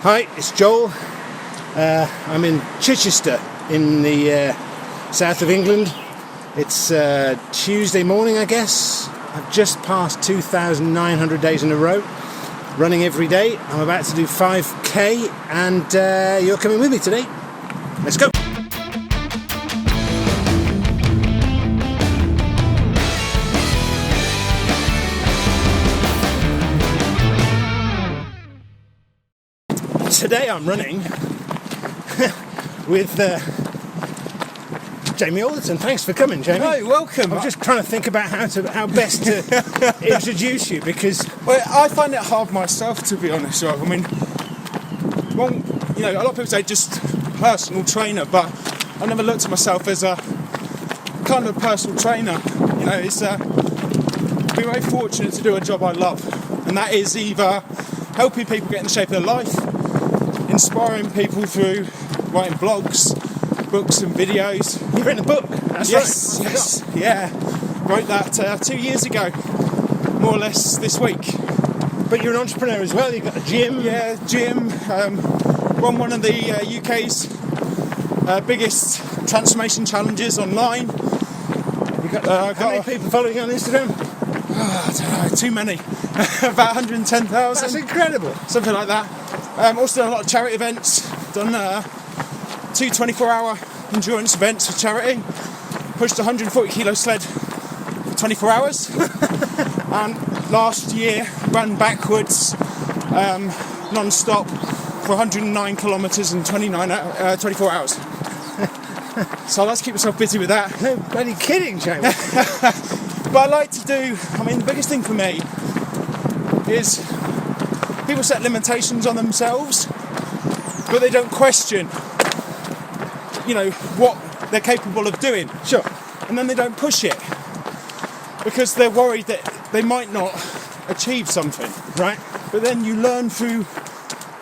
Hi, it's Joel. I'm in Chichester in the south of England. It's Tuesday morning, I guess. I've just passed 2,900 days in a row, running every day. I'm about to do 5k and you're coming with me today. Let's go. Today I'm running with Jamie Alderton. Thanks for coming, Jamie. No, welcome. I'm just trying to think about how best to introduce you, because I find it hard myself, to be honest. Right? I mean, a lot of people say just personal trainer, but I never looked at myself as a kind of personal trainer. It's been very fortunate to do a job I love, and that is either helping people get in the shape of their life, inspiring people through writing blogs, books and videos. You've written a book. That's yes, right. Yes, yeah. Wrote that 2 years ago, more or less this week. But you're an entrepreneur as well. You've got a gym. Yeah, gym. Run one of the UK's biggest transformation challenges online. You got how many people following you on Instagram? I don't know, too many. About 110,000. That's incredible. Something like that. Also done a lot of charity events. Done 2 24-hour endurance events for charity. Pushed a 140 kilo sled for 24 hours. And last year ran backwards non-stop for 109 kilometres in 24 hours. So I like to keep myself busy with that. No bloody kidding, Jamie. But I like to do, the biggest thing for me is people set limitations on themselves, but they don't question, what they're capable of doing. Sure. And then they don't push it because they're worried that they might not achieve something. Right. But then you learn through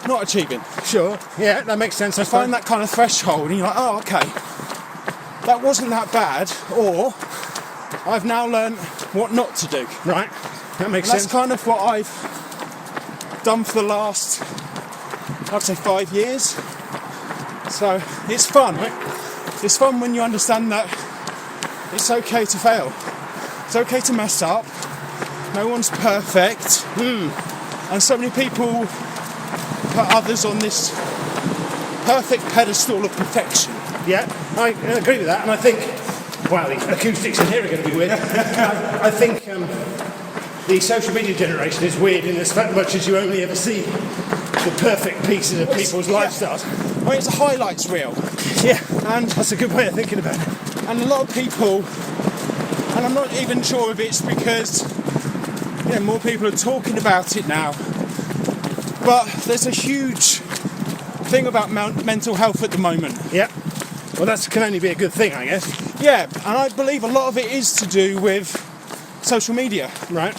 not achieving. Sure. Yeah, that makes sense. I find that kind of threshold and you're like, oh, okay, that wasn't that bad, or I've now learned what not to do. Right. That makes and sense. That's kind of what I've done for the last, I'd say, 5 years. So it's fun. It's fun when you understand that it's okay to fail. It's okay to mess up. No one's perfect. And so many people put others on this perfect pedestal of perfection. Yeah, I agree with that, and I think, well, the acoustics in here are going to be weird. I think the social media generation is weird in as much as you only ever see the perfect pieces of people's lifestyles. It's a highlights reel. Yeah, and that's a good way of thinking about it. And a lot of people, and I'm not even sure if it's because more people are talking about it now, but there's a huge thing about mental health at the moment. Yeah. Well, that can only be a good thing, I guess. Yeah, and I believe a lot of it is to do with social media. Right.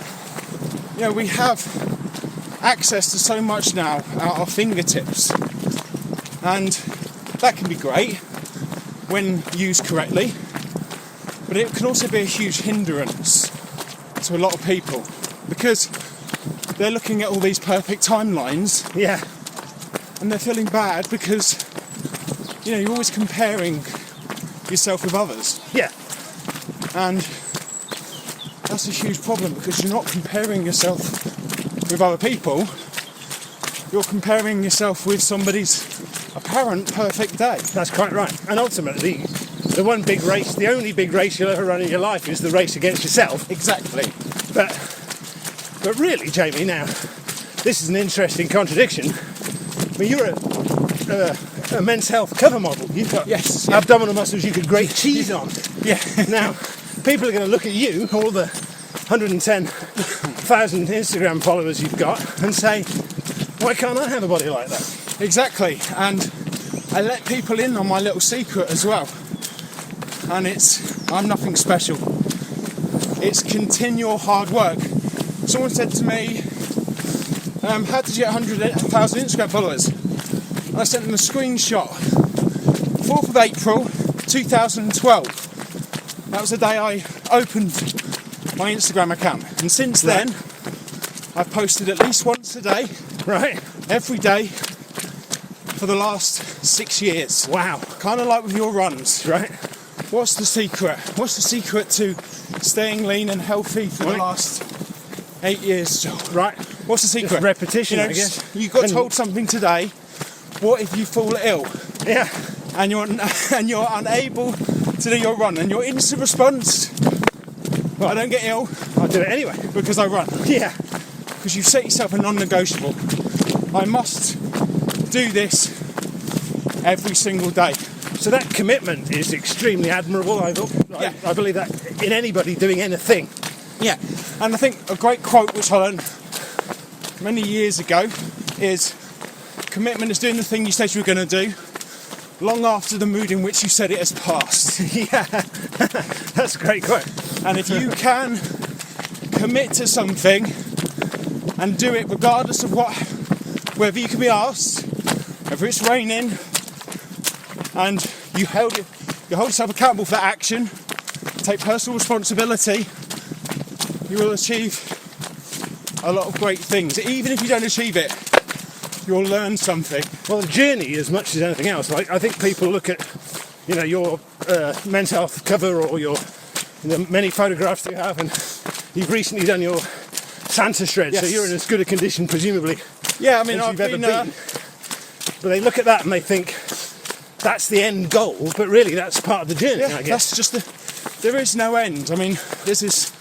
We have access to so much now at our fingertips, and that can be great when used correctly, but it can also be a huge hindrance to a lot of people because they're looking at all these perfect timelines. Yeah. And they're feeling bad because you're always comparing yourself with others. Yeah. And that's a huge problem because you're not comparing yourself with other people. You're comparing yourself with somebody's apparent perfect day. That's quite right. And ultimately, the only big race you'll ever run in your life is the race against yourself. Exactly. But really, Jamie, now, this is an interesting contradiction. I mean, you're a men's health cover model. You've got abdominal muscles you could grate cheese on. Yeah. Now, people are going to look at you, all the 110,000 Instagram followers you've got, and say, why can't I have a body like that? Exactly. And I let people in on my little secret as well. And I'm nothing special. It's continual hard work. Someone said to me, how did you get 100,000 Instagram followers? And I sent them a screenshot. 4th of April 2012. That was the day I opened my Instagram account. And since then, I've posted at least once a day. Right. Every day. for the last 6 years. Wow. Kind of like with your runs. Right. What's the secret? What's the secret to staying lean and healthy for the last 8 years, Joel? Right. What's the secret? Just repetition, You know, I guess. You got told something today. What if you fall ill Yeah. and you're unable to do your run, and your instant response? Well, I don't get ill. I'll do it anyway. Because I run. Yeah. Because you've set yourself a non-negotiable. I must do this every single day. So that commitment is extremely admirable. I believe that in anybody doing anything. Yeah, and I think a great quote which I learned many years ago is, commitment is doing the thing you said you were going to do long after the mood in which you said it has passed. Yeah, that's a great quote. And if you can commit to something and do it regardless of whether you can be asked, whether it's raining, and you hold yourself accountable for that action, take personal responsibility, you will achieve a lot of great things. Even if you don't achieve it, you'll learn something. Well, the journey, as much as anything else, like I think people look at, your Men's Health cover or the many photographs that you have, and you've recently done your Santa shred, Yes. so you're in as good a condition, presumably, Yeah, I mean, as I've you've ever been. been. But they look at that and they think that's the end goal, but really that's part of the journey, I guess. That's just there is no end. I mean, there's this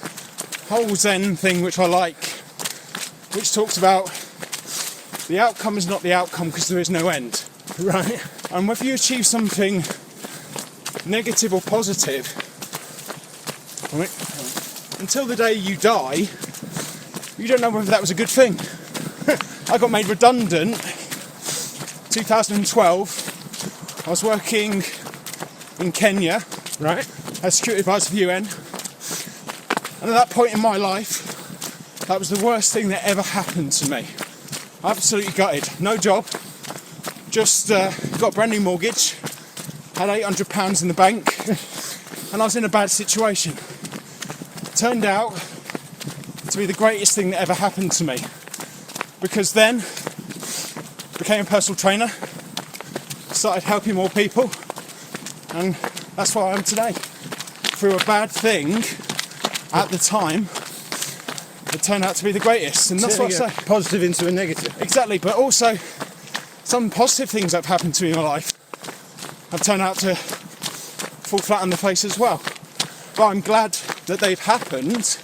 whole Zen thing which I like, which talks about the outcome is not the outcome because there is no end. Right. And whether you achieve something negative or positive, I mean, until the day you die, you don't know whether that was a good thing. I got made redundant 2012. I was working in Kenya, Right. as security advisor for the UN, and at that point in my life, that was the worst thing that ever happened to me. Absolutely gutted. No job. Just got a brand new mortgage. Had £800 in the bank, and I was in a bad situation. Turned out to be the greatest thing that ever happened to me, because then became a personal trainer, started helping more people, and that's where I am today. Through a bad thing at the time, it turned out to be the greatest, and that's what I say. Positive into a negative. Exactly, but also some positive things that have happened to me in my life have turned out to fall flat on the face as well. But I'm glad that they've happened,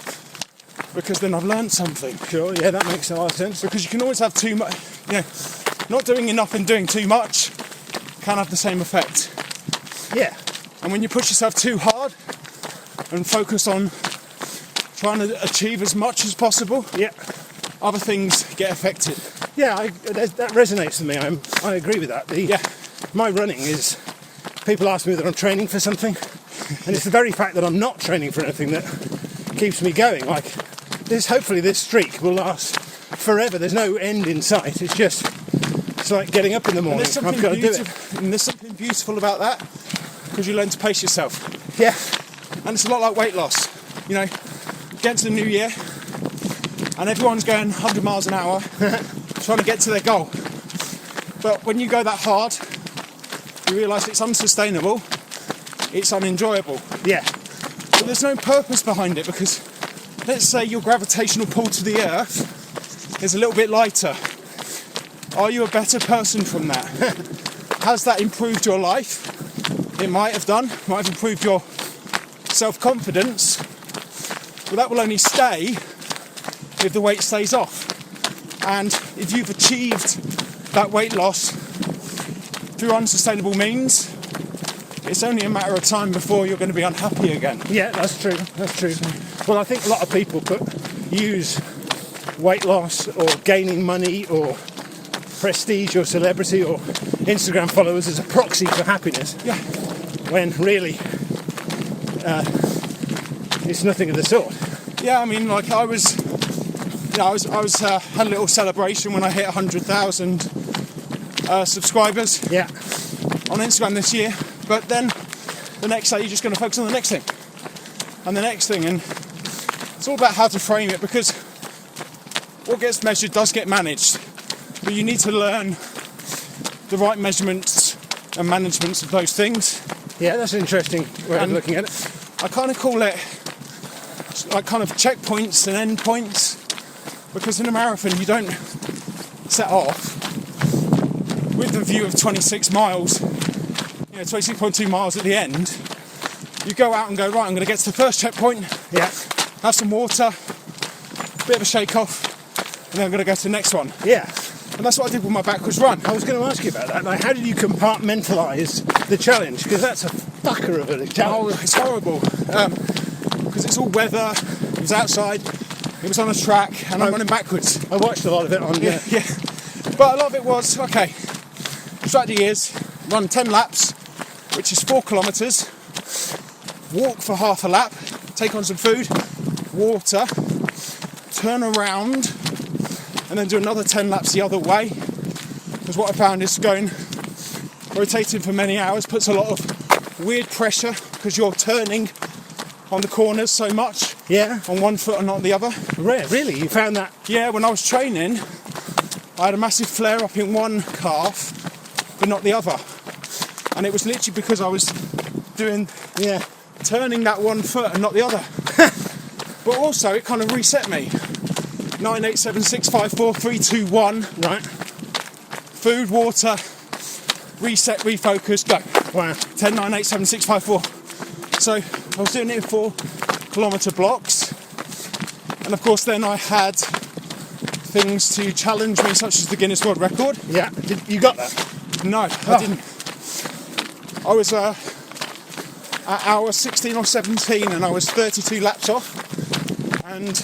because then I've learned something. Sure, yeah, that makes a lot of sense. Because you can always have too much, not doing enough and doing too much can have the same effect. Yeah. And when you push yourself too hard and focus on trying to achieve as much as possible, Yeah. other things get affected. Yeah, that resonates with me. I agree with that. My running is, people ask me whether I'm training for something, and it's the very fact that I'm not training for anything that keeps me going. Like, hopefully this streak will last forever. There's no end in sight. It's like getting up in the morning. I've got to do it. And there's something beautiful about that, because you learn to pace yourself. Yeah. And it's a lot like weight loss. Get to the new year, and everyone's going 100 miles an hour trying to get to their goal. But when you go that hard, you realise it's unsustainable, it's unenjoyable. Yeah. But there's no purpose behind it, because let's say your gravitational pull to the earth is a little bit lighter. Are you a better person from that? Has that improved your life? It might have done. Might have improved your self-confidence. But that will only stay if the weight stays off. And if you've achieved that weight loss through unsustainable means, it's only a matter of time before you're going to be unhappy again. Yeah, that's true. That's true. Well, I think a lot of people use weight loss or gaining money or prestige or celebrity or Instagram followers as a proxy for happiness. Yeah. When really it's nothing of the sort. Yeah, I mean, like I was had a little celebration when I hit 100,000 subscribers. Yeah. On Instagram this year, but then the next day you're just going to focus on the next thing and the next thing, and it's all about how to frame it, because what gets measured does get managed, but you need to learn the right measurements and managements of those things. Yeah, that's an interesting way of looking at it. I kind of call it like kind of checkpoints and end points, because in a marathon you don't set off with the view of 26 miles, 26.2 miles at the end. You go out and go, right, I'm going to get to the first checkpoint, have some water, a bit of a shake off, and then I'm going to go to the next one. Yeah. And that's what I did with my backwards run. I was going to ask you about that. Like, how did you compartmentalise the challenge? Because that's a fucker of a challenge. Oh, it's horrible. Because it's all weather, it was outside, it was on a track, and I'm running backwards. I watched a lot of it on... Yeah. But a lot of it was, okay, strategy is run 10 laps, which is 4 kilometres, walk for half a lap, take on some food, water, turn around, and then do another 10 laps the other way. Because what I found is rotating for many hours puts a lot of weird pressure, because you're turning on the corners so much. Yeah. On one foot and not the other. Really? You found that? Yeah, when I was training, I had a massive flare up in one calf, but not the other. And it was literally because I was turning that one foot and not the other. But also, it kind of reset me. 9, 8, 7, 6, 5, 4, 3, 2, 1. Right. Food, water, reset, refocus, go. Wow. 10, 9, 8, 7, 6, 5, 4. So I was doing it in 4 kilometre blocks. And of course then I had things to challenge me, such as the Guinness World Record. Yeah. You got that? No, I didn't. I was at hour 16 or 17 and I was 32 laps off. And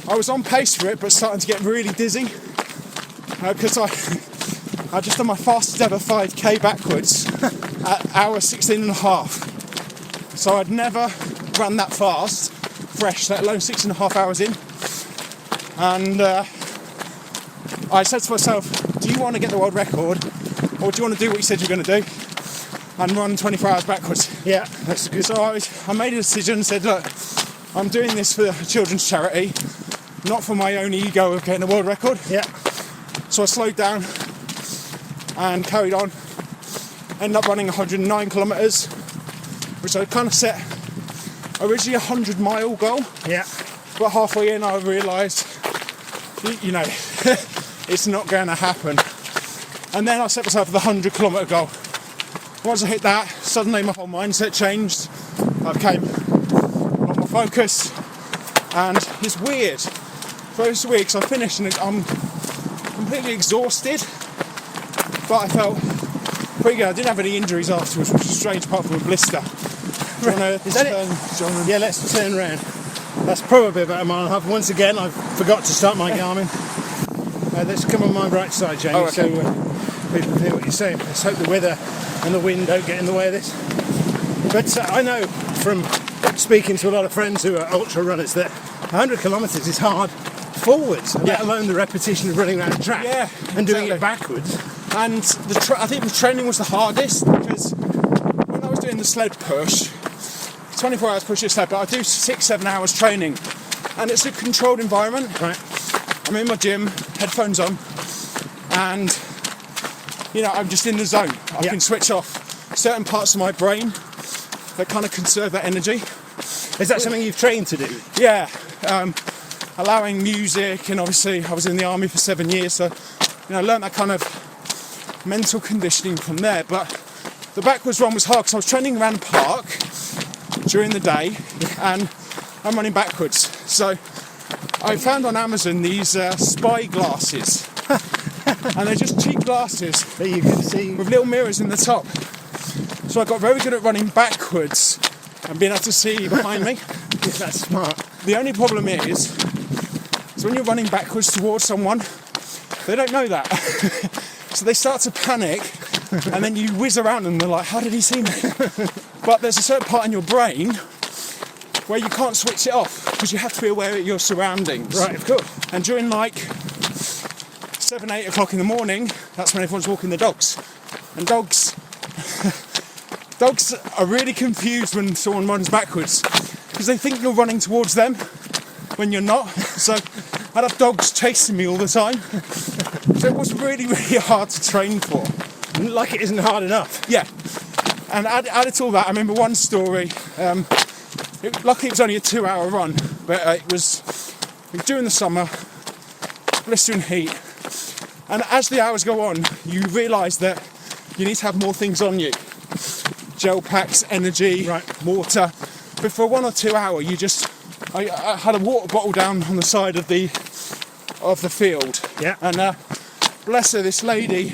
I was on pace for it, but starting to get really dizzy. Because I just done my fastest ever 5k backwards at hour 16 and a half. So I'd never run that fast, fresh, let alone 6.5 hours in. And I said to myself, do you want to get the world record, or do you want to do what you said you're going to do and run 24 hours backwards? Yeah, that's good. So I made a decision and said, look, I'm doing this for a children's charity, not for my own ego of getting a world record. Yeah. So I slowed down and carried on. Ended up running 109 kilometres, which I kind of set originally a 100-mile goal. Yeah. But halfway in, I realised, it's not going to happen. And then I set myself the 100-kilometre goal. Once I hit that, suddenly my whole mindset changed. I became a lot more focused, and it's weird. It's weird because I finished and I'm completely exhausted, but I felt pretty good. I didn't have any injuries afterwards, which was strange, apart from a blister. Yeah, let's turn around. That's probably about a mile and a half. Once again, I forgot to start my Garmin. Let's come on my right side, Jamie, so people can hear what you're saying. Let's hope the weather and the wind don't get in the way of this. But I know from speaking to a lot of friends who are ultra runners that 100 kilometres is hard forwards, let alone the repetition of running around the track and doing it backwards. And I think the training was the hardest, because when I was doing the sled push, 24 hours push your sled, but I do 6-7 hours training, and it's a controlled environment. Right. I'm in my gym, headphones on, and I'm just in the zone. I can switch off certain parts of my brain that kind of conserve that energy. Is that something you've trained to do? Yeah. Allowing music, and obviously I was in the army for 7 years, so I learned that kind of mental conditioning from there. But the backwards run was hard because I was training around the park during the day, and I'm running backwards. So I found on Amazon these spy glasses, and they're just cheap glasses that you can see with little mirrors in the top. So I got very good at running backwards and being able to see behind me. That's smart. The only problem is when you're running backwards towards someone, they don't know that. So they start to panic, and then you whiz around and they're like, how did he see me? But there's a certain part in your brain where you can't switch it off, because you have to be aware of your surroundings. Right, of course. And during 7, 8 o'clock in the morning, that's when everyone's walking the dogs. And dogs are really confused when someone runs backwards, because they think you're running towards them when you're not. So I'd have dogs chasing me all the time. So it was really, really hard to train for. Like it isn't hard enough. Yeah. And added to all that, I remember one story. Luckily, it was only a 2-hour run, but it was during the summer, blistering heat. And as the hours go on, you realise that you need to have more things on you. Gel packs, energy, water. But for 1 or 2 hours, I had a water bottle down on the side of the field. Yeah. And bless her, this lady,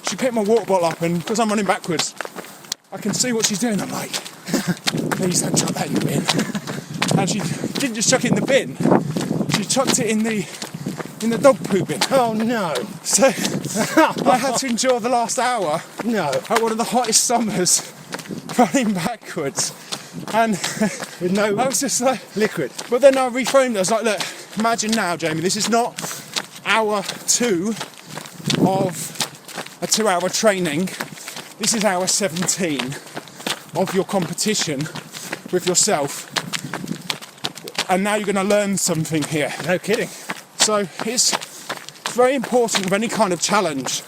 she picked my water bottle up, and because I'm running backwards, I can see what she's doing. I'm like, please don't chuck that in the bin. And she didn't just chuck it in the bin, she chucked it in the dog poo bin. Oh no. So I had to endure the last hour at one of the hottest summers running backwards. And with no I was just like liquid. But then I reframed it. I was like, look, imagine now, Jamie, this is not hour 2 of a 2-hour training. This is hour 17 of your competition with yourself. And now you're going to learn something here. No kidding. So it's very important with any kind of challenge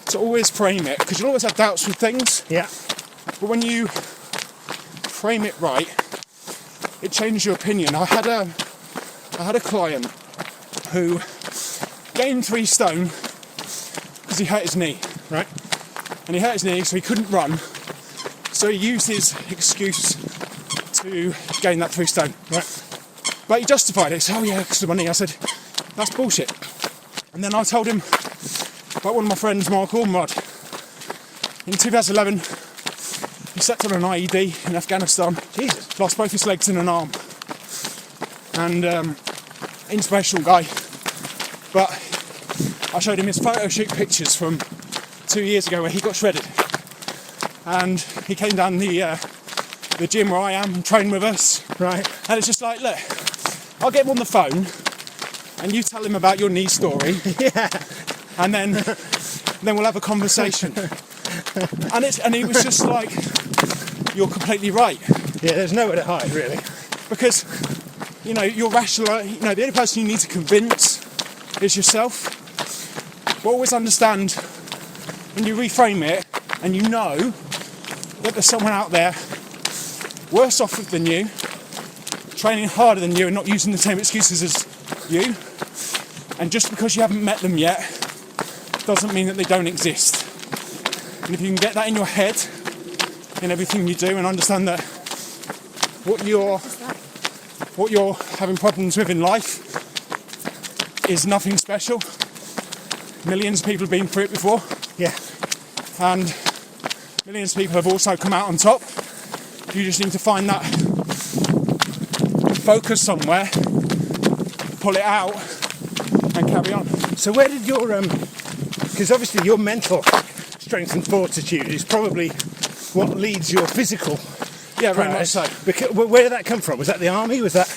to always frame it, because you'll always have doubts with things. Yeah. But when you frame it right, it changes your opinion. I had a client who gained 3 stone because he hurt his knee. Right. And he hurt his knee, so he couldn't run. So he used his excuse to gain that 3 stone. Right. But he justified it. He said, oh yeah, because of money. I said, that's bullshit. And then I told him about one of my friends, Mark Ormrod. In 2011, he slept on an IED in Afghanistan. Jesus. Lost both his legs and an arm. And inspirational guy. But I showed him his photo shoot pictures from 2 years ago where he got shredded. And he came down the gym where I am and trained with us. Right. And it's just like, look, I'll get him on the phone and you tell him about your knee story. Yeah. And then we'll have a conversation. And he was just like, you're completely right. Yeah, there's nowhere to hide, really. Because, you're rational, the only person you need to convince is yourself. But always understand when you reframe it and you know that there's someone out there worse off than you, training harder than you and not using the same excuses as you. And just because you haven't met them yet doesn't mean that they don't exist. And if you can get that in your head in everything you do and understand that what you're having problems with in life is nothing special. Millions of people have been through it before. Yeah. And millions of people have also come out on top. You just need to find that focus somewhere, pull it out and carry on. So where did your because obviously your mental strength and fortitude is probably what leads your physical. Yeah, very much so. Because, where did that come from? Was that the army? Was that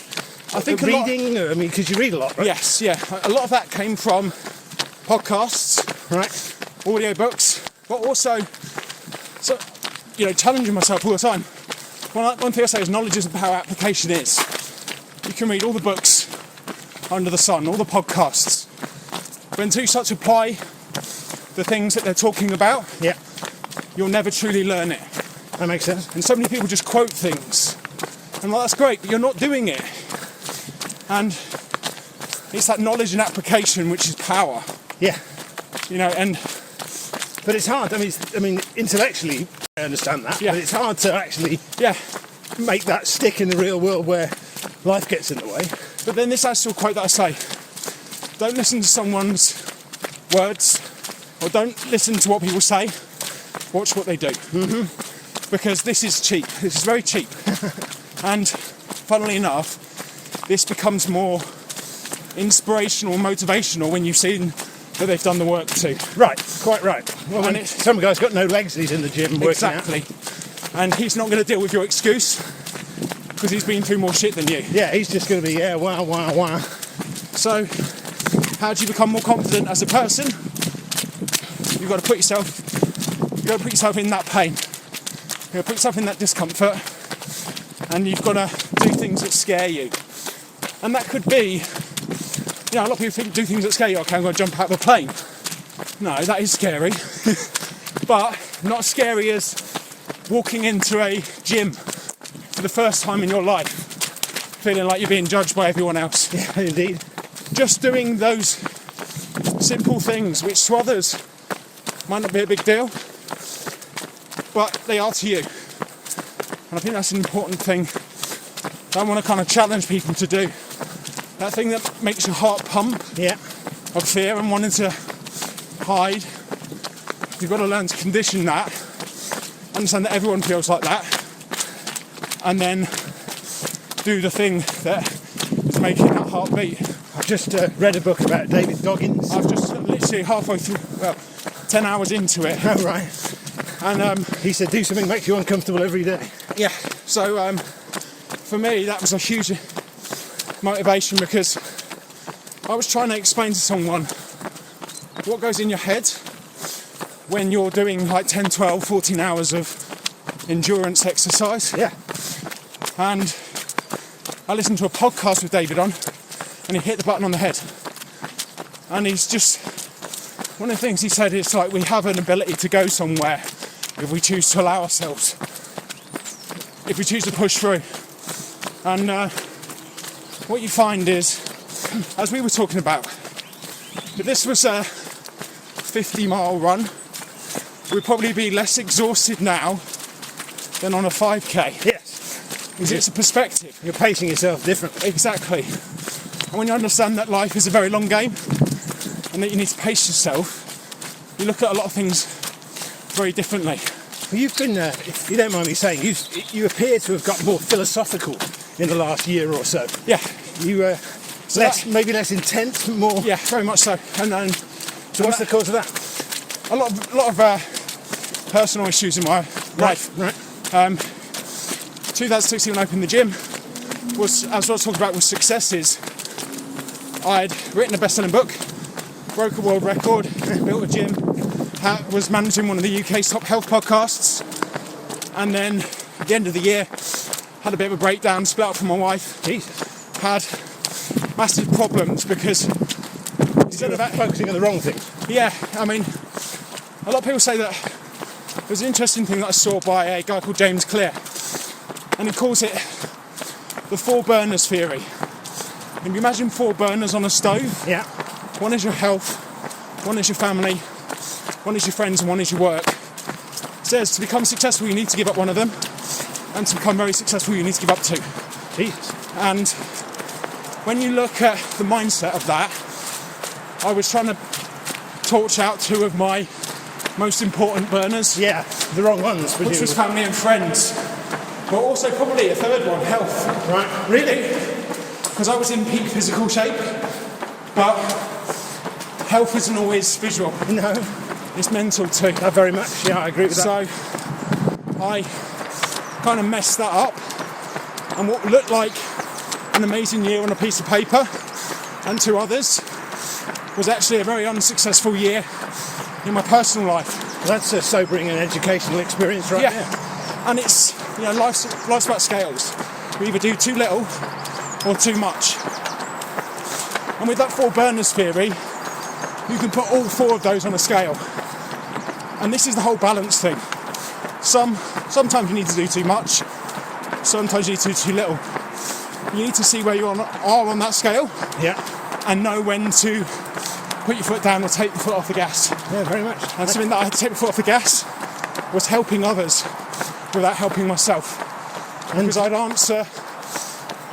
I think reading? Because you read a lot, right? Yes, yeah. A lot of that came from podcasts, right? Audiobooks, but also challenging myself all the time. One thing I say is knowledge isn't how application is. You can read all the books under the sun, all the podcasts. But until you start to apply the things that they're talking about, yeah, you'll never truly learn it. That makes sense. And so many people just quote things. And that's great, but you're not doing it. And it's that knowledge and application which is power. Yeah. But it's hard. I mean, intellectually, I understand that. Yeah. But it's hard to actually make that stick in the real world where life gets in the way. But then this adds to a quote that I say. Don't listen to someone's words, or don't listen to what people say. Watch what they do. Mm-hmm. Because this is cheap. This is very cheap. And funnily enough, this becomes more inspirational, motivational when you've seen that they've done the work too. Right, quite right. Well, and some guy's got no legs, he's in the gym working exactly. out. And he's not going to deal with your excuse because he's been through more shit than you. Yeah, he's just going to be, wow. So, how do you become more confident as a person? You've got to put yourself in that pain. You've got to put yourself in that discomfort, and you've got to do things that scare you. And that could be a lot of people do things that scare you. Okay, I'm going to jump out of a plane. No, that is scary. But not as scary as walking into a gym for the first time in your life, feeling like you're being judged by everyone else. Yeah, indeed. Just doing those simple things, which to others might not be a big deal, but they are to you. And I think that's an important thing that I want to kind of challenge people to do. That thing that makes your heart pump of fear and wanting to hide. You've got to learn to condition that, understand that everyone feels like that, and then do the thing that is making that heart beat. I've just read a book about David Goggins. I've just literally halfway through, 10 hours into it. Oh, right. And he said do something that makes you uncomfortable every day. yeah, so for me that was a huge motivation, because I was trying to explain to someone what goes in your head when you're doing like 10, 12, 14 hours of endurance exercise. Yeah. And I listened to a podcast with David on, and he hit the button on the head. And he's just, one of the things he said is like, we have an ability to go somewhere if we choose to allow ourselves, if we choose to push through. And what you find is, as we were talking about, if this was a 50-mile run, we'd probably be less exhausted now than on a 5k. Yes. Because it's a perspective. You're pacing yourself differently. Exactly. And when you understand that life is a very long game and that you need to pace yourself, you look at a lot of things very differently. Well, you've been, if you don't mind me saying, you appear to have got more philosophical in the last year or so. Yeah. You maybe less intense, more. Yeah, very much so. And so what's the cause of that? A lot of personal issues in my life. Right. 2016 when I opened the gym was, as I was talking about with successes, I'd written a best-selling book, broke a world record, built a gym, was managing one of the UK's top health podcasts, and then at the end of the year had a bit of a breakdown, split up from my wife. Jesus. Had massive problems because instead of focusing on the wrong thing. Yeah, I mean, a lot of people say that there's an interesting thing that I saw by a guy called James Clear, and he calls it the 4 burners theory. If you imagine 4 burners on a stove, Yeah. one is your health, one is your family, one is your friends, and one is your work. It says to become successful you need to give up one of them, and to become very successful you need to give up 2. Jesus. And when you look at the mindset of that, I was trying to torch out 2 of my most important burners. Yeah, the wrong ones. Which was family and friends. But also probably a 3rd one, health. Right, really? Because I was in peak physical shape, but health isn't always visual. No. It's mental too. Very much, yeah, I agree with that. So I kind of messed that up, and what looked like an amazing year on a piece of paper and to others was actually a very unsuccessful year in my personal life. That's a sobering and educational experience right there. And it's, life's about scales. We either do too little or too much. And with that 4 burners theory, you can put all 4 of those on a scale. And this is the whole balance thing. Sometimes you need to do too much, sometimes you need to do too little. You need to see where you are on that scale, and know when to put your foot down or take the foot off the gas. Yeah, very much. And something that I had to take the foot off the gas was helping others without helping myself. Because I'd answer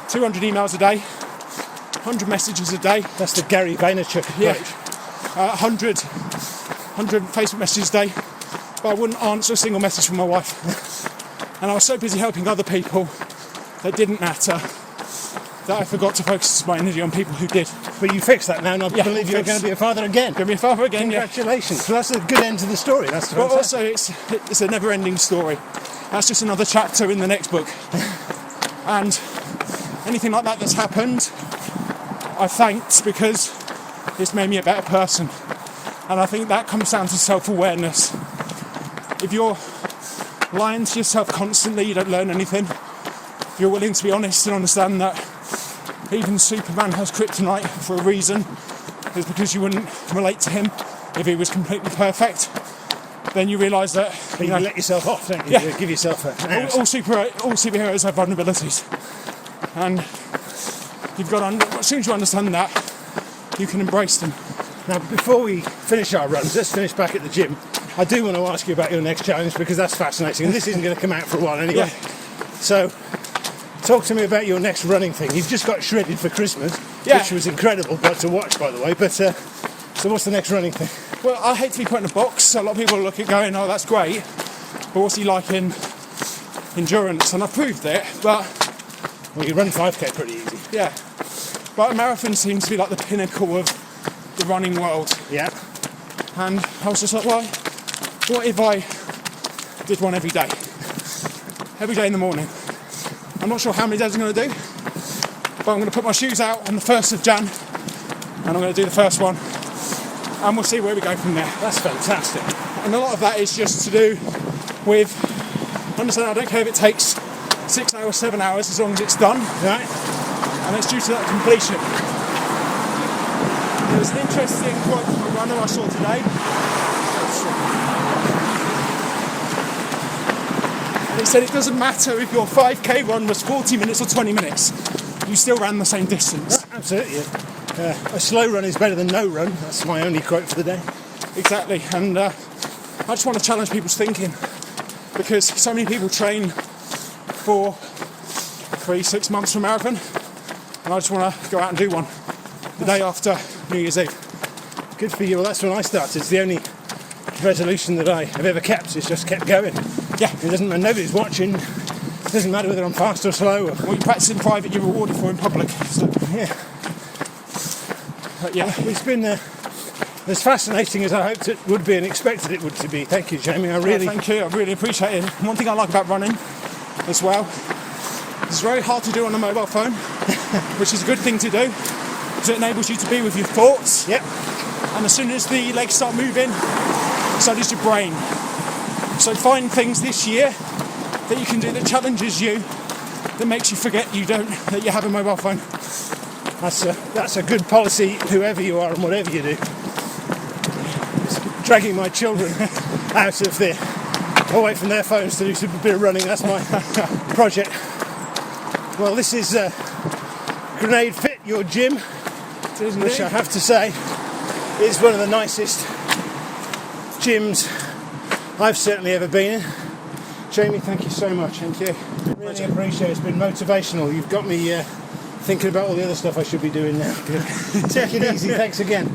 200 emails a day, 100 messages a day. That's the Gary Vaynerchuk approach. 100 Facebook messages a day, but I wouldn't answer a single message from my wife. And I was so busy helping other people that didn't matter that I forgot to focus my energy on people who did. But you fixed that now, and I believe you're going to be a father again. Going to be a father again, Congratulations. So that's a good end to the story. That's but also, it's a never-ending story. That's just another chapter in the next book. And anything like that that's happened, I thanked, because it's made me a better person. And I think that comes down to self-awareness. If you're lying to yourself constantly, you don't learn anything. If you're willing to be honest and understand that even Superman has kryptonite for a reason. It's because you wouldn't relate to him if he was completely perfect. Then you realise that you let yourself off, don't you? Yeah. Give yourself a all superheroes have vulnerabilities, and you've got to, as soon as you understand that, you can embrace them. Now, before we finish our runs, let's finish back at the gym. I do want to ask you about your next challenge because that's fascinating, and this isn't going to come out for a while anyway. Yeah. So, talk to me about your next running thing. You've just got shredded for Christmas, which was incredible, got to watch, by the way. But so, what's the next running thing? Well, I hate to be put in a box. A lot of people look at going, "Oh, that's great," but what's he like in endurance? And I've proved it, but well, you run 5k pretty easy. Yeah, but a marathon seems to be like the pinnacle of the running world. Yeah. And I was just like, well, what if I did one every day? Every day in the morning. I'm not sure how many days I'm going to do, but I'm going to put my shoes out on the 1st of Jan, and I'm going to do the first one, and we'll see where we go from there. That's fantastic. And a lot of that is just to do with, understand, I don't care if it takes 6 hours, 7 hours, as long as it's done. Right. And it's due to that completion. There was an interesting quote from a runner I saw today. And it said it doesn't matter if your 5k run was 40 minutes or 20 minutes, you still ran the same distance. Absolutely. A slow run is better than no run. That's my only quote for the day. Exactly. And I just want to challenge people's thinking, because so many people train for 3-6 months for a marathon, and I just want to go out and do one the day after New Year's Eve. Good for you. Well, that's when I started. It's the only resolution that I have ever kept. It's just kept going. Yeah. It doesn't matter. Nobody's watching. It doesn't matter whether I'm fast or slow. Or... What you practice in private, you're rewarded for in public. So, yeah. But yeah. It's been as fascinating as I hoped it would be and expected it would to be. Thank you, Jamie. Thank you. I really appreciate it. One thing I like about running as well, it's very hard to do on a mobile phone, which is a good thing to do, because it enables you to be with your thoughts. Yep. And as soon as the legs start moving, so does your brain. So find things this year that you can do that challenges you, that makes you forget that you have a mobile phone. That's a good policy, whoever you are and whatever you do. Dragging my children away from their phones to do a bit of running. That's my project. Well, this is Grenade Fit, your gym, which I have to say is one of the nicest gyms I've certainly ever been in. Jamie, thank you so much. Thank you. Really appreciate it. It's been motivational. You've got me thinking about all the other stuff I should be doing now. Take it easy. Thanks again.